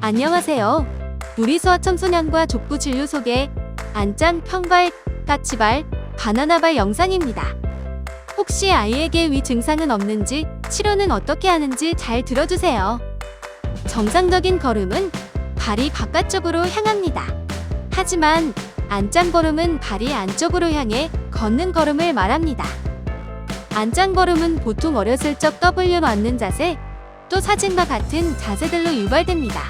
안녕하세요. 우리수아 청소년과 족부 진료 소개, 안짱, 평발, 까치발, 바나나발 영상입니다. 혹시 아이에게 위 증상은 없는지, 치료는 어떻게 하는지 잘 들어주세요. 정상적인 걸음은 발이 바깥쪽으로 향합니다. 하지만 안짱 걸음은 발이 안쪽으로 향해 걷는 걸음을 말합니다. 안짱 걸음은 보통 어렸을 적 W로 앉는 자세, 또 사진과 같은 자세들로 유발됩니다.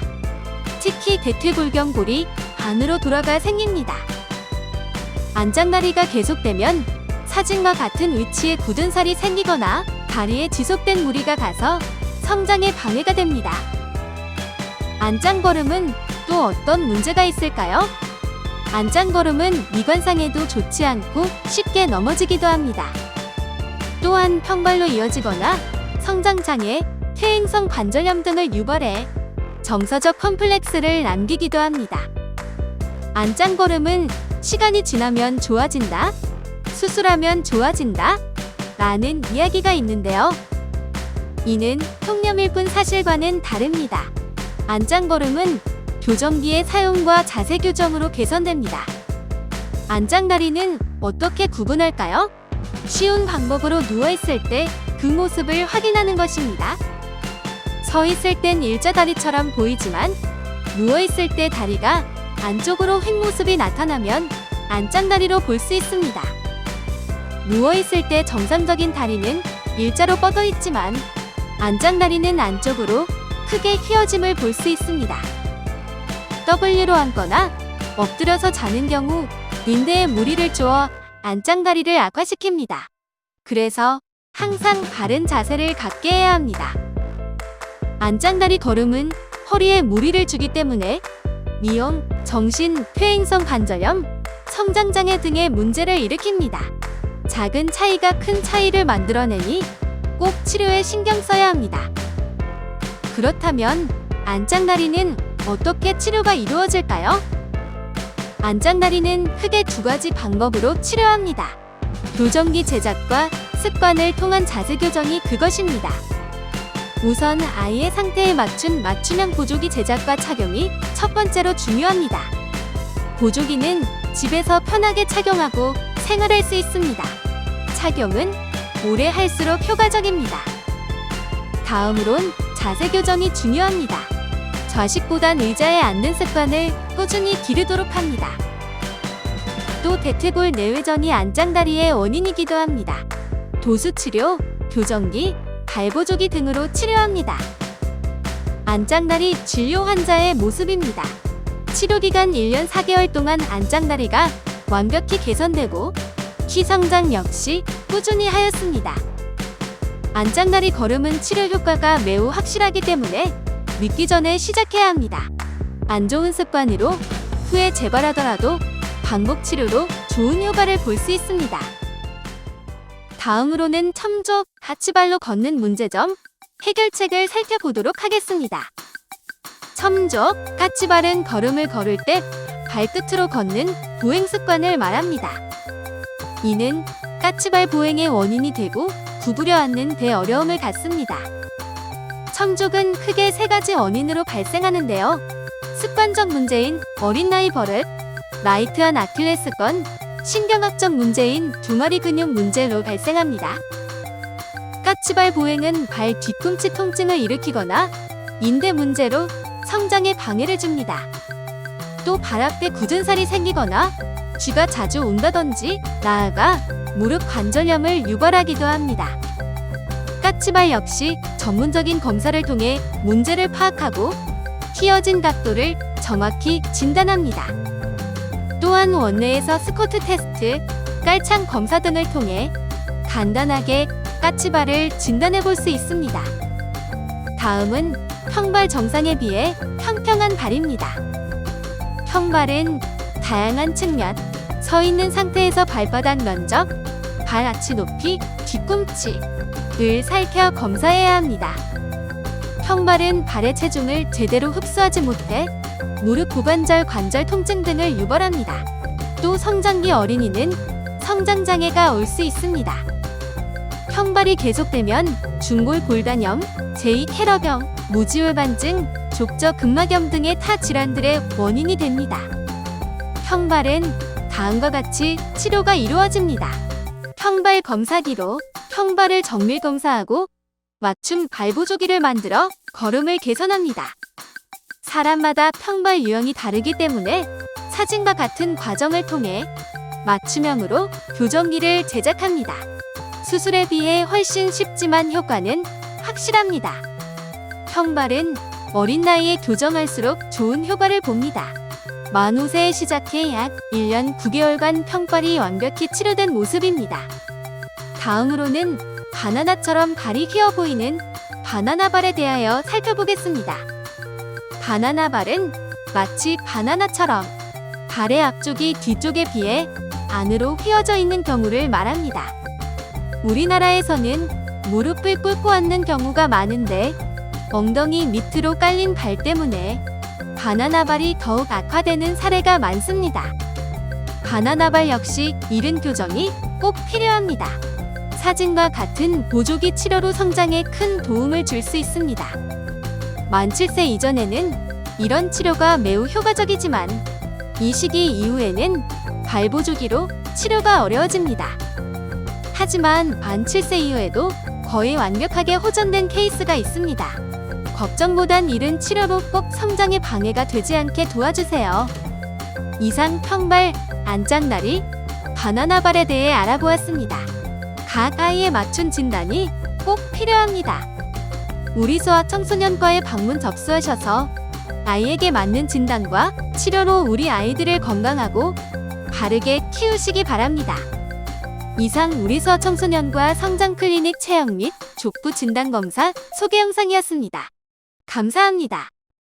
특히 대퇴골경골이 안으로 돌아가 생깁니다. 안짱다리가 계속되면 사진과 같은 위치에 굳은 살이 생기거나 다리에 지속된 무리가 가서 성장에 방해가 됩니다. 안짱걸음은 또 어떤 문제가 있을까요? 안짱걸음은 미관상에도 좋지 않고 쉽게 넘어지기도 합니다. 또한 평발로 이어지거나 성장장애, 퇴행성 관절염 등을 유발해 정서적 컴플렉스를 남기기도 합니다. 안짱걸음은 시간이 지나면 좋아진다, 수술하면 좋아진다 라는 이야기가 있는데요. 이는 통념일 뿐 사실과는 다릅니다. 안짱걸음은 교정기의 사용과 자세 교정으로 개선됩니다. 안짱다리는 어떻게 구분할까요? 쉬운 방법으로 누워있을 때 그 모습을 확인하는 것입니다. 서있을 땐 일자다리처럼 보이지만 누워있을 때 다리가 안쪽으로 휜 모습이 나타나면 안짱다리로 볼 수 있습니다. 누워있을 때 정상적인 다리는 일자로 뻗어있지만 안짱다리는 안쪽으로 크게 휘어짐을 볼 수 있습니다. W로 앉거나 엎드려서 자는 경우 인대에 무리를 주어 안짱다리를 악화시킵니다. 그래서 항상 바른 자세를 갖게 해야 합니다. 안짱다리 걸음은 허리에 무리를 주기 때문에 미용, 정신, 퇴행성 관절염, 성장장애 등의 문제를 일으킵니다. 작은 차이가 큰 차이를 만들어내니 꼭 치료에 신경 써야 합니다. 그렇다면 안짱다리는 어떻게 치료가 이루어질까요? 안짱다리는 크게 두 가지 방법으로 치료합니다. 교정기 제작과 습관을 통한 자세 교정이 그것입니다. 우선 아이의 상태에 맞춘 맞춤형 보조기 제작과 착용이 첫 번째로 중요합니다. 보조기는 집에서 편하게 착용하고 생활할 수 있습니다. 착용은 오래 할수록 효과적입니다. 다음으론 자세 교정이 중요합니다. 좌식보단 의자에 앉는 습관을 꾸준히 기르도록 합니다. 또 대퇴골 내외전이 안짱다리의 원인이기도 합니다. 도수치료, 교정기, 발보조기 등으로 치료합니다. 안짱다리 진료 환자의 모습입니다. 치료기간 1년 4개월 동안 안짱다리가 완벽히 개선되고 키 성장 역시 꾸준히 하였습니다. 안짱다리 걸음은 치료 효과가 매우 확실하기 때문에 늦기 전에 시작해야 합니다. 안 좋은 습관으로 후에 재발하더라도 반복 치료로 좋은 효과를 볼 수 있습니다. 다음으로는 첨족, 까치발로 걷는 문제점, 해결책을 살펴보도록 하겠습니다. 첨족, 까치발은 걸음을 걸을 때 발끝으로 걷는 보행 습관을 말합니다. 이는 까치발 보행의 원인이 되고 구부려 앉는 데 어려움을 갖습니다. 첨족은 크게 세 가지 원인으로 발생하는데요. 습관적 문제인 어린 나이 버릇, 라이트한 아킬레스건, 신경학적 문제인 둥아리 근육 문제로 발생합니다. 까치발 보행은 발 뒤꿈치 통증을 일으키거나 인대 문제로 성장에 방해를 줍니다. 또 발 앞에 굳은 살이 생기거나 쥐가 자주 온다든지 나아가 무릎 관절염을 유발하기도 합니다. 까치발 역시 전문적인 검사를 통해 문제를 파악하고 휘어진 각도를 정확히 진단합니다. 또한 원내에서 스쿼트 테스트, 깔창 검사 등을 통해 간단하게 까치발을 진단해 볼 수 있습니다. 다음은 평발 정상에 비해 평평한 발입니다. 평발은 다양한 측면, 서 있는 상태에서 발바닥 면적, 발 아치 높이, 뒤꿈치를 살펴 검사해야 합니다. 평발은 발의 체중을 제대로 흡수하지 못해 무릎 고관절 관절 통증 등을 유발합니다. 또 성장기 어린이는 성장장애가 올 수 있습니다. 평발이 계속되면 중골 골단염, 제2 캐러병, 무지혈반증, 족저 근막염 등의 타 질환들의 원인이 됩니다. 평발은 다음과 같이 치료가 이루어집니다. 평발 검사기로 평발을 정밀 검사하고 맞춤 발보조기를 만들어 걸음을 개선합니다. 사람마다 평발 유형이 다르기 때문에 사진과 같은 과정을 통해 맞춤형으로 교정기를 제작합니다. 수술에 비해 훨씬 쉽지만 효과는 확실합니다. 평발은 어린 나이에 교정할수록 좋은 효과를 봅니다. 만 5세에 시작해 약 1년 9개월간 평발이 완벽히 치료된 모습입니다. 다음으로는 바나나처럼 발이 휘어 보이는 바나나발에 대하여 살펴보겠습니다. 바나나발은 마치 바나나처럼 발의 앞쪽이 뒤쪽에 비해 안으로 휘어져 있는 경우를 말합니다. 우리나라에서는 무릎을 꿇고 앉는 경우가 많은데 엉덩이 밑으로 깔린 발 때문에 바나나발이 더욱 악화되는 사례가 많습니다. 바나나발 역시 이른 교정이 꼭 필요합니다. 사진과 같은 보조기 치료로 성장에 큰 도움을 줄 수 있습니다. 만 7세 이전에는 이런 치료가 매우 효과적이지만 이 시기 이후에는 발보조기로 치료가 어려워집니다. 하지만 만 7세 이후에도 거의 완벽하게 호전된 케이스가 있습니다. 걱정보단 이른 치료로 꼭 성장에 방해가 되지 않게 도와주세요. 이상 평발, 안짝다리, 바나나발에 대해 알아보았습니다. 각 아이에 맞춘 진단이 꼭 필요합니다. 우리 소아청소년과에 방문 접수하셔서 아이에게 맞는 진단과 치료로 우리 아이들을 건강하고 바르게 키우시기 바랍니다. 이상 우리 소아청소년과 성장클리닉 체형 및 족부 진단검사 소개 영상이었습니다. 감사합니다.